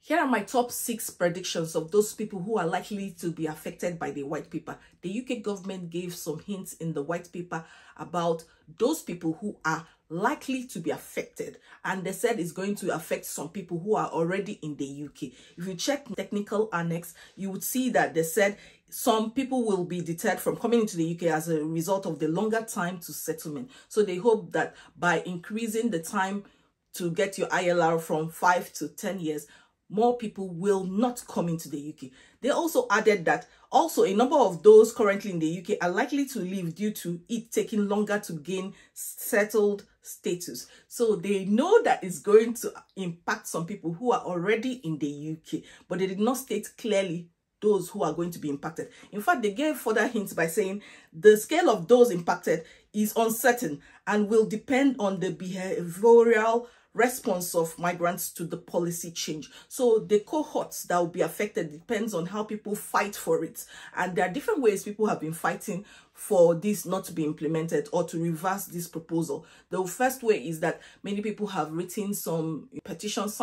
Here are my top 6 predictions of those people who are likely to be affected by the white paper. The UK government gave some hints in the white paper about those people who are likely to be affected, and they said it's going to affect some people who are already in the UK. If you check technical annex, you would see that they said some people will be deterred from coming into the UK as a result of the longer time to settlement. So they hope that by increasing the time to get your ILR from 5 to 10 years, more people will not come into the UK. They also added that also a number of those currently in the UK are likely to leave due to it taking longer to gain settled status. So they know that it's going to impact some people who are already in the UK, but they did not state clearly those who are going to be impacted. In fact, they gave further hints by saying the scale of those impacted is uncertain and will depend on the behavioral response of migrants to the policy change. So the cohorts that will be affected depends on how people fight for it. And there are different ways people have been fighting for this not to be implemented or to reverse this proposal. The first way is that many people have written some petitions.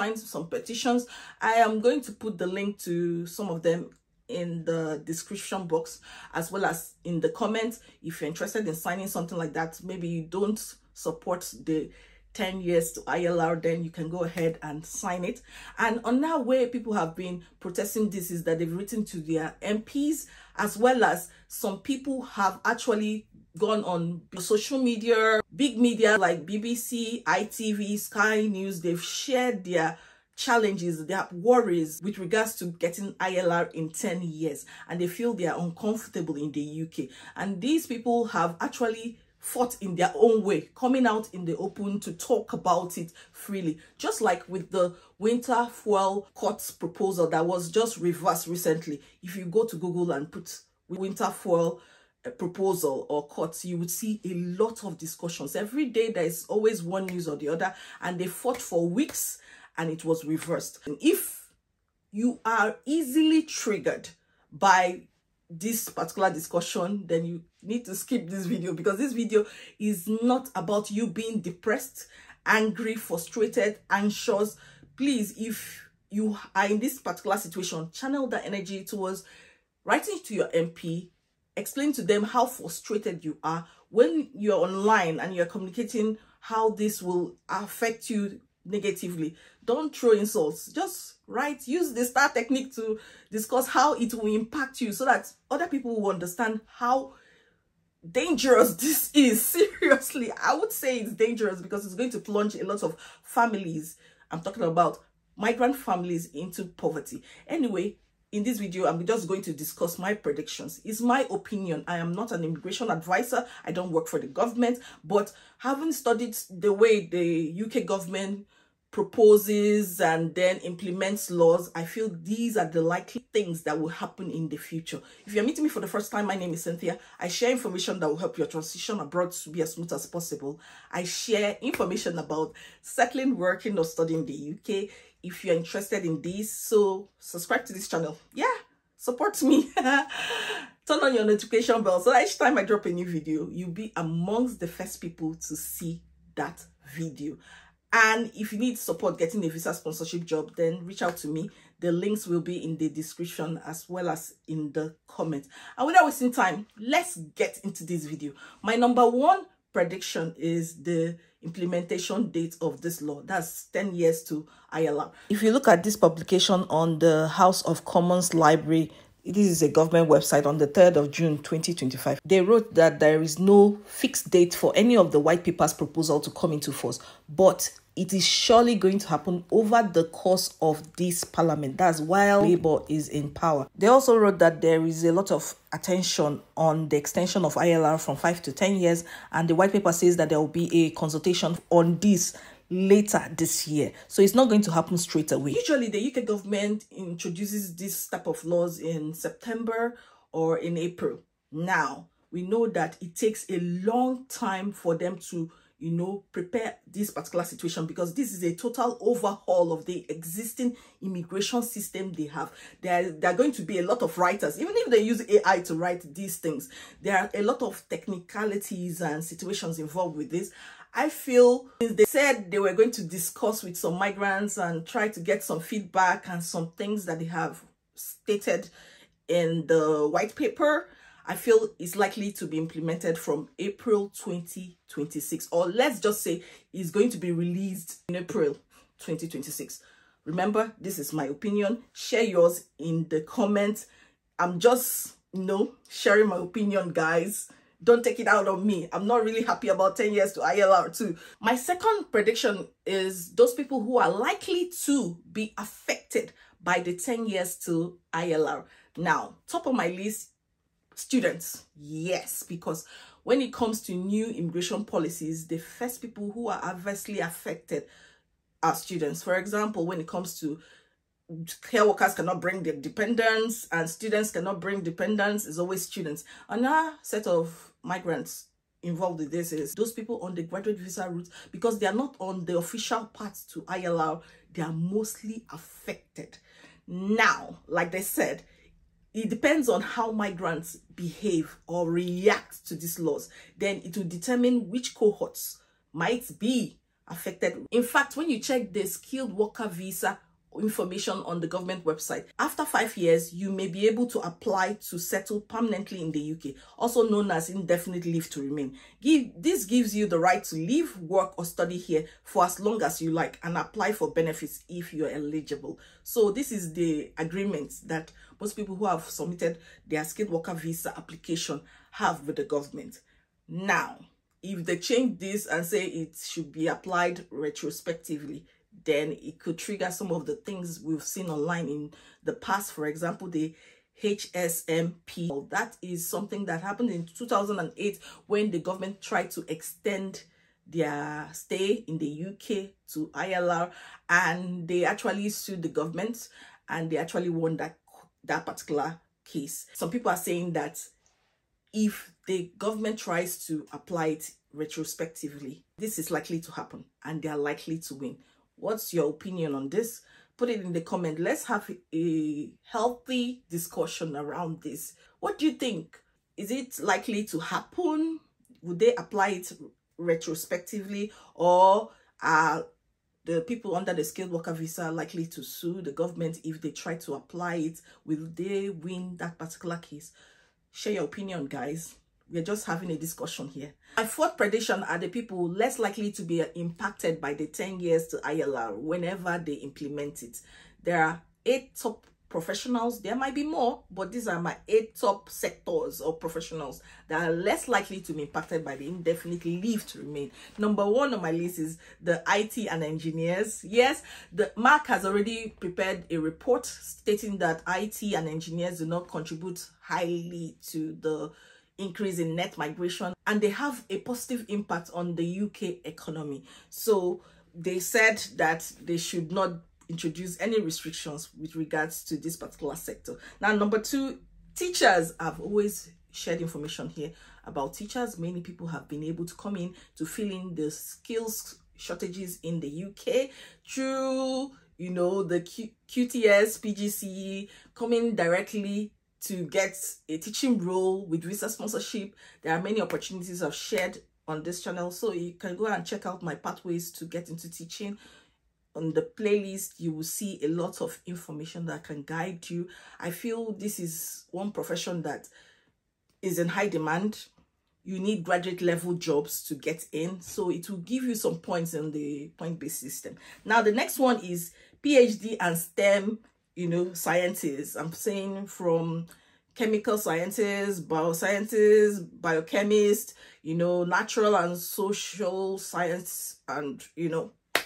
I am going to put the link to some of them in the description box as well as in the comments. If you're interested in signing something like that, maybe you don't support the 10 years to ILR, then you can go ahead and sign it. And another way people have been protesting this is that they've written to their MPs, as well as some people have actually gone on social media, big media like BBC, ITV, Sky News. They've shared their challenges, their worries with regards to getting ILR in 10 years, and they feel they are uncomfortable in the UK. And these people have actually fought in their own way, coming out in the open to talk about it freely, just like with the winter fuel cuts proposal that was just reversed recently. If you go to Google and put winter fuel proposal or cuts, you would see a lot of discussions. Every day there is always one news or the other, and they fought for weeks and it was reversed. And if you are easily triggered by this particular discussion, then you need to skip this video, because this video is not about you being depressed, angry, frustrated, anxious. Please, if you are in this particular situation, channel that energy towards writing to your MP, explain to them how frustrated you are when you're online and you're communicating how this will affect you negatively. Don't throw insults, just write, use the star technique to discuss how it will impact you so that other people will understand how dangerous this is. Seriously, I would say it's dangerous because it's going to plunge a lot of families, I'm talking about migrant families, into poverty. Anyway, in this video, I'm just going to discuss my predictions. It's my opinion. I am not an immigration advisor. I don't work for the government, but having studied the way the UK government proposes and then implements laws, I feel these are the likely things that will happen in the future. If you're meeting me for the first time, my name is Cynthia. I share information that will help your transition abroad to be as smooth as possible. I share information about settling, working, or studying in the UK. If you're interested in this, so subscribe to this channel. Yeah, support me. Turn on your notification bell so that each time I drop a new video, you'll be amongst the first people to see that video. And if you need support getting a visa sponsorship job, then reach out to me. The links will be in the description as well as in the comments. And without wasting time, let's get into this video. My number 1 prediction is the implementation date of this law. That's 10 years to ILR. If you look at this publication on the House of Commons Library, this is a government website, on the 3rd of June 2025. They wrote that there is no fixed date for any of the white paper's proposal to come into force, but it is surely going to happen over the course of this parliament. That's while Labour is in power. They also wrote that there is a lot of attention on the extension of ILR from 5 to 10 years, and the white paper says that there will be a consultation on this later this year. So it's not going to happen straight away. Usually the UK government introduces this type of laws in September or in April. Now, we know that it takes a long time for them to, prepare this particular situation, because this is a total overhaul of the existing immigration system they have. There are going to be a lot of writers, even if they use AI to write these things. There are a lot of technicalities and situations involved with this. I feel they said they were going to discuss with some migrants and try to get some feedback and some things that they have stated in the white paper. I feel it's likely to be implemented from April 2026, or let's just say it's going to be released in April 2026. Remember, this is my opinion. Share yours in the comments. I'm just, sharing my opinion, guys. Don't take it out on me. I'm not really happy about 10 years to ILR too. My second prediction is those people who are likely to be affected by the 10 years to ILR. Now, top of my list, students. Yes, because when it comes to new immigration policies, the first people who are adversely affected are students. For example, when it comes to care workers cannot bring their dependents and students cannot bring dependents, it's always students. Another set of migrants involved with this is those people on the graduate visa route, because they are not on the official path to ILR, they are mostly affected. Now, like they said, it depends on how migrants behave or react to these laws. Then it will determine which cohorts might be affected. In fact, when you check the skilled worker visa information on the government website, after 5 years, you may be able to apply to settle permanently in the UK, also known as indefinite leave to remain. This gives you the right to live, work, or study here for as long as you like and apply for benefits if you're eligible. So this is the agreement that most people who have submitted their skilled worker visa application have with the government. Now, if they change this and say it should be applied retrospectively, then it could trigger some of the things we've seen online in the past. For example, the HSMP. That is something that happened in 2008 when the government tried to extend their stay in the UK to ILR, and they actually sued the government and they actually won that particular case. Some people are saying that if the government tries to apply it retrospectively, this is likely to happen and they are likely to win. What's your opinion on this? Put it in the comment. Let's have a healthy discussion around this. What do you think? Is it likely to happen? Would they apply it retrospectively, or are the people under the skilled worker visa likely to sue the government if they try to apply it? Will they win that particular case? Share your opinion, guys. We're just having a discussion here. My fourth prediction are the people less likely to be impacted by the 10 years to ILR whenever they implement it. There are 8 top professionals. There might be more, but these are my 8 top sectors or professionals that are less likely to be impacted by the indefinite leave to remain. Number 1 on my list is the IT and engineers. Yes, the Mark has already prepared a report stating that IT and engineers do not contribute highly to the increase in net migration, and they have a positive impact on the UK economy. So they said that they should not introduce any restrictions with regards to this particular sector. Now, number 2, teachers. I've always shared information here about teachers. Many people have been able to come in to fill in the skills shortages in the UK through, the QTS, PGCE, coming directly to get a teaching role with visa sponsorship. There are many opportunities I've shared on this channel, so you can go and check out my pathways to get into teaching. On the playlist, you will see a lot of information that can guide you. I feel this is one profession that is in high demand. You need graduate level jobs to get in, so it will give you some points in the point-based system. Now, the next one is PhD and STEM scientists. I'm saying from chemical sciences, biosciences, biochemists, natural and social science, and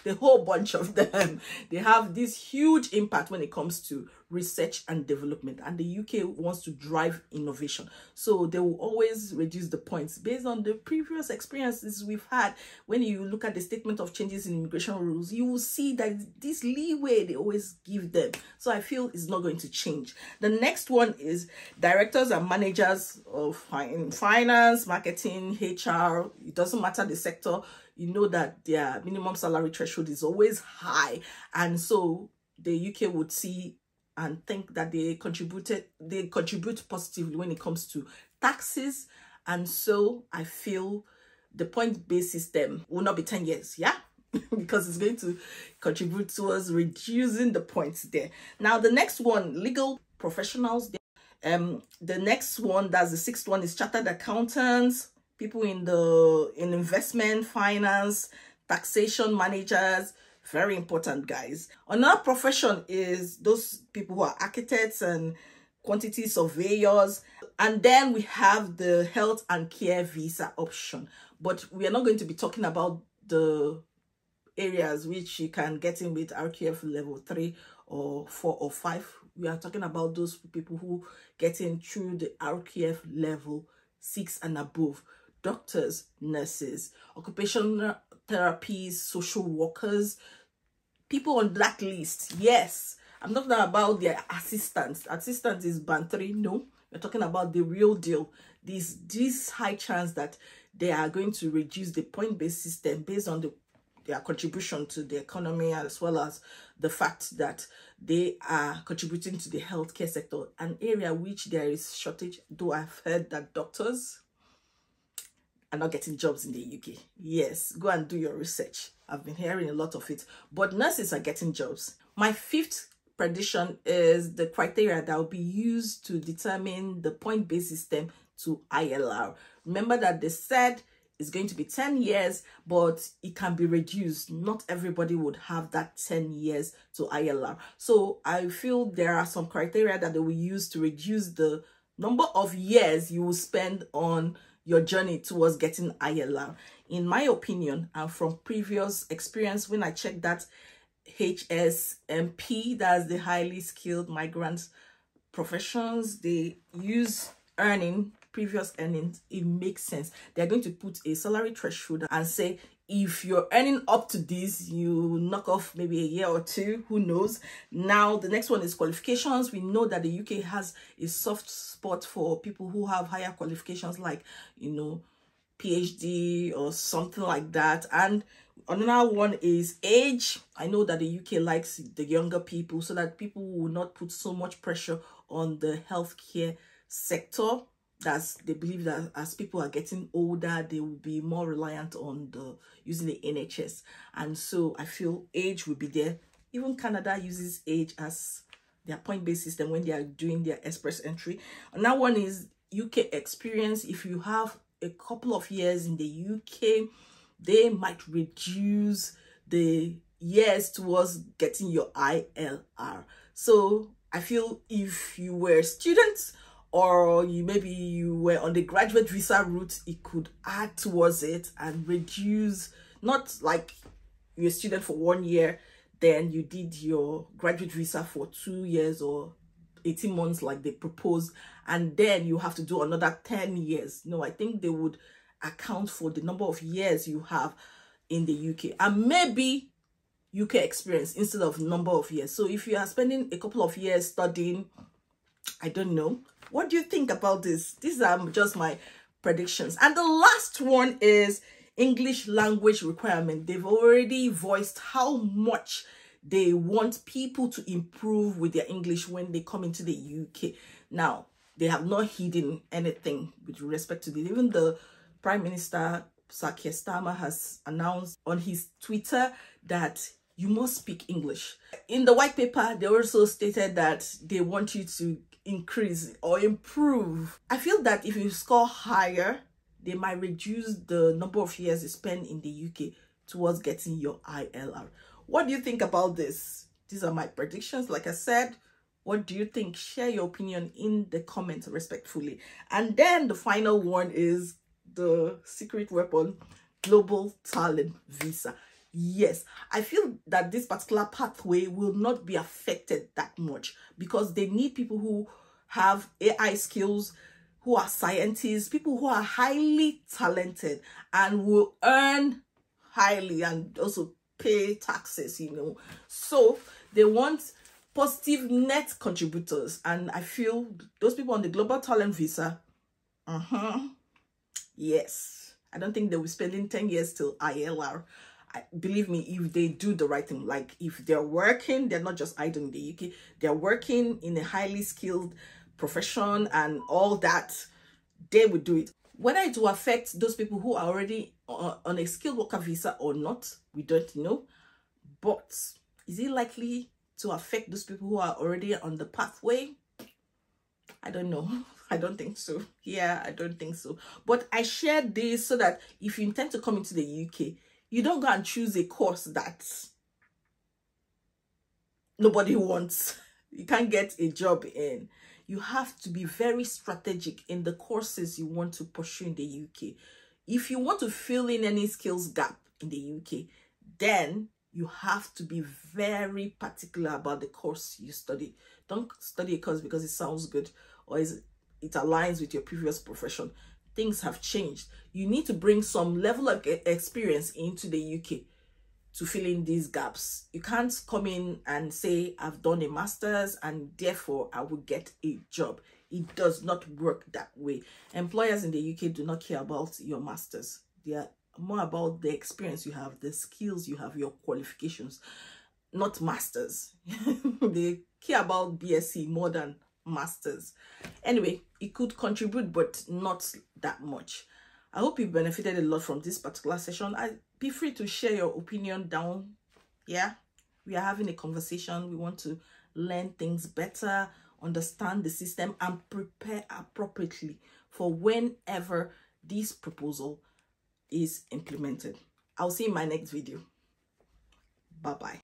the whole bunch of them. They have this huge impact when it comes to research and development, and the UK wants to drive innovation, so they will always reduce the points based on the previous experiences we've had. When you look at the statement of changes in immigration rules, you will see that this leeway they always give them, so I feel it's not going to change. The next one is directors and managers of finance, marketing, HR. It doesn't matter the sector, that their minimum salary threshold is always high, and so the UK would see and think that they contribute positively when it comes to taxes. And so I feel the point-based system will not be 10 years, yeah? Because it's going to contribute towards reducing the points there. Now, the next one, legal professionals. The next one, that's the sixth one, is chartered accountants, people in investment, finance, taxation managers. Very important, guys. Another profession is those people who are architects and quantity surveyors. And then we have the health and care visa option. But we are not going to be talking about the areas which you can get in with RQF level 3 or 4 or 5. We are talking about those people who get in through the RQF level 6 and above. Doctors, nurses, occupational therapists, social workers, people on that list. Yes, I'm not talking about their assistants. Assistants is band 3. No, we're talking about the real deal. This high chance that they are going to reduce the point-based system based on their contribution to the economy, as well as the fact that they are contributing to the healthcare sector, an area which there is shortage, though I've heard that doctors are not getting jobs in the UK. Yes, go and do your research. I've been hearing a lot of it, but nurses are getting jobs. My fifth prediction is the criteria that will be used to determine the point-based system to ILR. Remember that they said it's going to be 10 years, but it can be reduced. Not everybody would have that 10 years to ILR. So I feel there are some criteria that they will use to reduce the number of years you will spend on your journey towards getting ILR. In my opinion, and from previous experience, when I checked that HSMP, that's the highly skilled migrant professions, they use previous earnings. It makes sense. They're going to put a salary threshold and say, if you're earning up to this, you knock off maybe a year or two, who knows. Now, the next one is qualifications. We know that the UK has a soft spot for people who have higher qualifications, like, you know, PhD or something like that. And another one is age. I know that the UK likes the younger people, so that people will not put so much pressure on the healthcare sector. They believe that as people are getting older, they will be more reliant on using the NHS. And so I feel age will be there. Even Canada uses age as their point-based system when they are doing their express entry. Another one is UK experience. If you have a couple of years in the UK, they might reduce the years towards getting your ILR. So I feel if you were students, or maybe you were on the graduate visa route, it could add towards it and reduce, not like you're a student for 1 year, then you did your graduate visa for 2 years or 18 months like they proposed, and then you have to do another 10 years. No, I think they would account for the number of years you have in the UK, and maybe UK experience instead of number of years. So if you are spending a couple of years studying, I don't know. What do you think about this? These are just my predictions. And the last one is English language requirement. They've already voiced how much they want people to improve with their English when they come into the UK. Now, they have not hidden anything with respect to this. Even the Prime Minister, Sir Keir Starmer, has announced on his Twitter that you must speak English. In the white paper, they also stated that they want you to increase or improve. I feel that if you score higher, they might reduce the number of years you spend in the UK towards getting your ILR. What do you think about this? These are my predictions. Like I said, what do you think? Share your opinion in the comments respectfully. And then the final one is the secret weapon, global talent visa. Yes, I feel that this particular pathway will not be affected that much because they need people who have AI skills, who are scientists, people who are highly talented and will earn highly and also pay taxes, you know. So they want positive net contributors, and I feel those people on the global talent visa, yes, I don't think they will be spending 10 years till ILR. Believe me, if they do the right thing, like if they're working, they're not just idle in the UK, they're working in a highly skilled profession and all that, they would do it. Whether it will affect those people who are already on a skilled worker visa or not, we don't know. But is it likely to affect those people who are already on the pathway? I don't know. I don't think so. Yeah, I don't think so. But I shared this so that if you intend to come into the UK, you don't go and choose a course that nobody wants. You can't get a job in. You have to be very strategic in the courses you want to pursue in the UK. If you want to fill in any skills gap in the UK, then you have to be very particular about the course you study. Don't study a course because it sounds good or it aligns with your previous profession. Things have changed. You need to bring some level of experience into the UK to fill in these gaps. You can't come in and say, I've done a master's and therefore I will get a job. It does not work that way. Employers in the UK do not care about your master's. They are more about the experience you have, the skills you have, your qualifications, not masters. They care about BSc more than masters. Anyway, it could contribute, but not that much. I hope you benefited a lot from this particular session. Be free to share your opinion down. Yeah, we are having a conversation. We want to learn things better, understand the system, and prepare appropriately for whenever this proposal is implemented. I'll see you in my next video. Bye-bye.